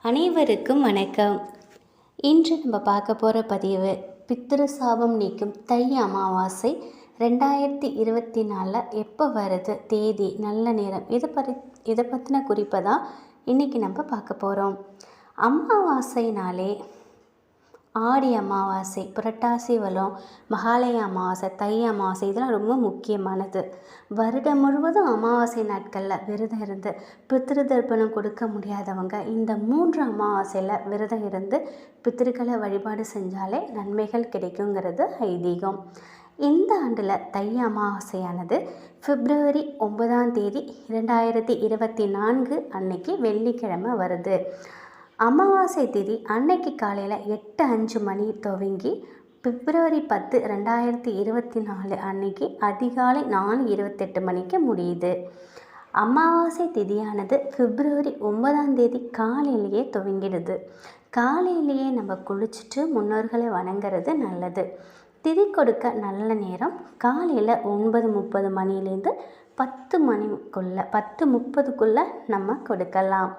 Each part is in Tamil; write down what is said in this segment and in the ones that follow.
அனைவருக்கும் வணக்கம். இன்று நம்ம பார்க்க போகிற பதிவு பித்ரு சாபம் நீக்கும் தை அமாவாசை 2024 எப்போ வருது, தேதி, நல்ல நேரம், இதை பற்றின குறிப்பை தான் இன்றைக்கி நம்ம பார்க்க போகிறோம். அமாவாசைனாலே ஆடி அமாவாசை, புரட்டாசி வளம், மகாலய அமாவாசை, தை அமாவாசை இதெல்லாம் ரொம்ப முக்கியமானது. வருடம் முழுவதும் அமாவாசை நாட்களில் விரதம் இருந்து பித்ரு தர்ப்பணம் கொடுக்க முடியாதவங்க இந்த 3 அமாவாசையில் விரதம் இருந்து பித்ருக்களை வழிபாடு செஞ்சாலே நன்மைகள் கிடைக்குங்கிறது ஐதீகம். இந்த ஆண்டில் தை அமாவாசையானது பிப்ரவரி 9ஆம் தேதி 2024 அன்னைக்கு வெள்ளிக்கிழமை வருது. அமாவாசை திதி அன்னைக்கு காலையில் 8:05 மணி துவங்கி பிப்ரவரி 10, 2024 அன்னைக்கு அதிகாலை 4:28 மணிக்கு முடியுது. அமாவாசை திதியானது பிப்ரவரி 9ஆம் தேதி காலையிலேயே துவங்கிடுது. காலையிலேயே நம்ம குளிச்சுட்டு முன்னோர்களை வணங்குறது நல்லது. திதி கொடுக்க நல்ல நேரம் காலையில் 9:30 மணிலேருந்து 10:30க்குள்ளே நம்ம கொடுக்கலாம்.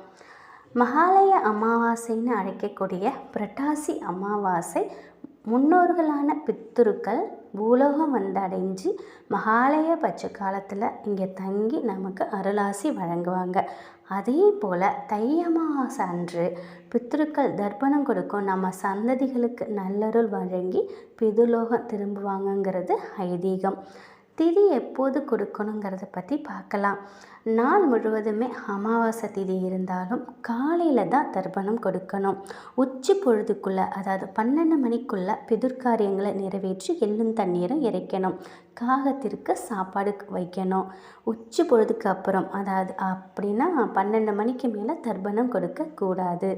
மகாலய அமாவாசைன்னு அழைக்கக்கூடிய புரட்டாசி அமாவாசை முன்னோர்களான பித்ருக்கள் பூலோகம் வந்தடைஞ்சு மகாலய பட்ச காலத்தில் இங்கே தங்கி நமக்கு அருளாசி வழங்குவாங்க. அதே போல் தை அமாவாசை அன்று பித்ருக்கள் தர்ப்பணம் கொடுக்கும் நம்ம சந்ததிகளுக்கு நல்லருள் வழங்கி பிதுலோகம் திரும்புவாங்கங்கிறது ஐதீகம். திதி எப்போது கொடுக்கணுங்கிறத பற்றி பார்க்கலாம். நாள் முழுவதுமே அமாவாசை திதி இருந்தாலும் காலையில் தான் தர்ப்பணம் கொடுக்கணும். உச்சி பொழுதுக்குள்ளே, அதாவது 12 மணிக்குள்ளே பிதுர்காரியங்களை நிறைவேற்றி எள்ளும் தண்ணீரும் இறைக்கணும். காகத்திற்கு சாப்பாடு வைக்கணும். உச்சி பொழுதுக்கு அப்புறம், அதாவது அப்படின்னா 12 மணிக்கு மேலே தர்ப்பணம் கொடுக்கக்கூடாது.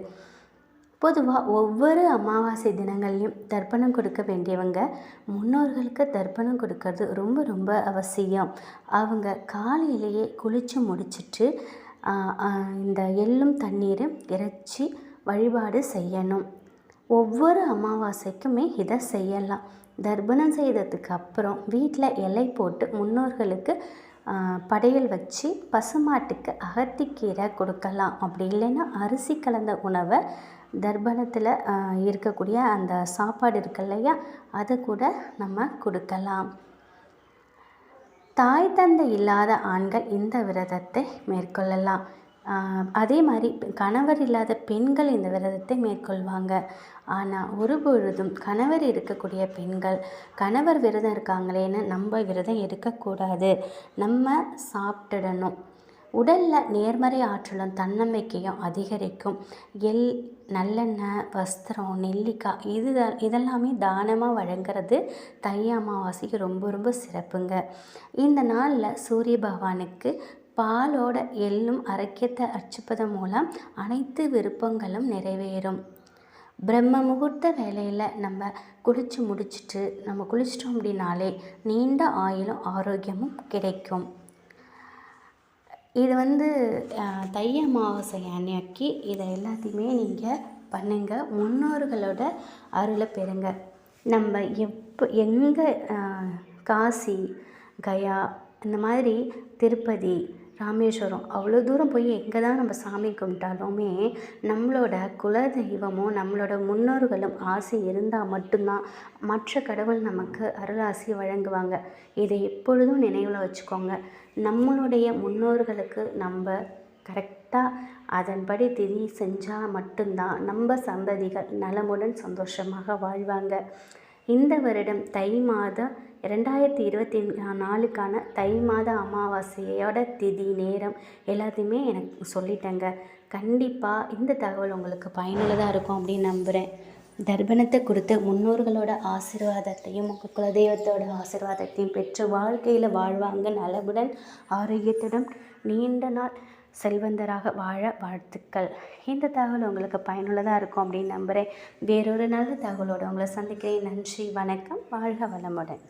பொதுவாக ஒவ்வொரு அமாவாசை தினங்கள்லையும் தர்ப்பணம் கொடுக்க வேண்டியவங்க முன்னோர்களுக்கு தர்ப்பணம் கொடுக்கறது ரொம்ப ரொம்ப அவசியம். அவங்க காலையிலேயே குளித்து முடிச்சிட்டு இந்த எள்ளும் தண்ணீரும் இறைச்சி வழிபாடு செய்யணும். ஒவ்வொரு அமாவாசைக்குமே இதை செய்யலாம். தர்ப்பணம் செய்ததுக்கு அப்புறம் வீட்டில் இலை போட்டு முன்னோர்களுக்கு படையல் வச்சு பசுமாட்டுக்கு அகத்திக்கீரை கொடுக்கலாம். அப்படி இல்லைன்னா அரிசி கலந்த உணவை தர்ப்பணத்தில் இருக்கக்கூடிய அந்த சாப்பாடு இருக்கு இல்லையா, அதை கூட நம்ம கொடுக்கலாம். தாய் தந்தை இல்லாத ஆண்கள் இந்த விரதத்தை மேற்கொள்ளலாம். அதே மாதிரி கணவர் இல்லாத பெண்கள் இந்த விரதத்தை மேற்கொள்வாங்க. ஆனால் ஒரு பொழுதும் கணவர் இருக்கக்கூடிய பெண்கள் கணவர் விரதம் இருக்காங்களேன்னு நம்ம விரதம் இருக்கக்கூடாது. நம்ம சாப்பிட்டுடணும். உடலில் நேர்மறை ஆற்றலும் தன்னம்பிக்கையும் அதிகரிக்கும். நல்லெண்ணெய், வஸ்திரம், நெல்லிக்காய் இதெல்லாமே தானமாக வழங்குறது தை அமாவாசைக்கு ரொம்ப ரொம்ப சிறப்புங்க. இந்த நாளில் சூரிய பகவானுக்கு பாலோட எள்ளும் அரக்கியத்தை அர்ச்சிப்பதன் மூலம் அனைத்து விருப்பங்களும் நிறைவேறும். பிரம்ம முகூர்த்த வேலையில் நம்ம குளிச்சிட்டோம் அப்படின்னாலே நீண்ட ஆயுளும் ஆரோக்கியமும் கிடைக்கும். இது தை அமாவாசை அன்னைக்கு இதை எல்லாத்தையுமே நீங்கள் பண்ணுங்கள். முன்னோர்களோட அருளை பெறுங்க. நம்ம எங்கே காசி, கயா, இந்த மாதிரி திருப்பதி, ராமேஸ்வரம் அவ்வளோ தூரம் போய் எங்கே தான் நம்ம சாமி கும்பிட்டாலுமே நம்மளோட குலதெய்வமும் நம்மளோட முன்னோர்களும் ஆசை இருந்தால் மட்டும்தான் மற்ற கடவுள் நமக்கு அருளாசி வழங்குவாங்க. இதை எப்பொழுதும் நினைவில் வச்சுக்கோங்க. நம்மளுடைய முன்னோர்களுக்கு நம்ம கரெக்டாக அதன்படி திதி செஞ்சால் மட்டும்தான் நம்ம சந்ததிகள் நலமுடன் சந்தோஷமாக வாழ்வாங்க. இந்த வருடம் தை மாதம் 2024க்கான தை மாத அமாவாசையோட திதி, நேரம் எல்லாத்தையுமே எனக்கு சொல்லிட்டேங்க. கண்டிப்பாக இந்த தகவல் உங்களுக்கு பயனுள்ளதாக இருக்கும் அப்படின்னு நம்புகிறேன். தர்ப்பணத்தை கொடுத்து முன்னோர்களோட ஆசீர்வாதத்தையும் உங்கள் குலதெய்வத்தோட ஆசீர்வாதத்தையும் பெற்று வாழ்க்கையில் வாழ்வாங்க. நலமுடன் ஆரோக்கியத்துடன் நீண்ட நாள் செல்வந்தராக வாழ வாழ்த்துக்கள். இந்த தகவல் உங்களுக்கு பயனுள்ளதாக இருக்கும் அப்படின்னு நம்புகிறேன். வேறொரு நல்ல தகவலோடு உங்களை சந்திக்கிறேன். நன்றி, வணக்கம், வாழ்க வளமுடன்.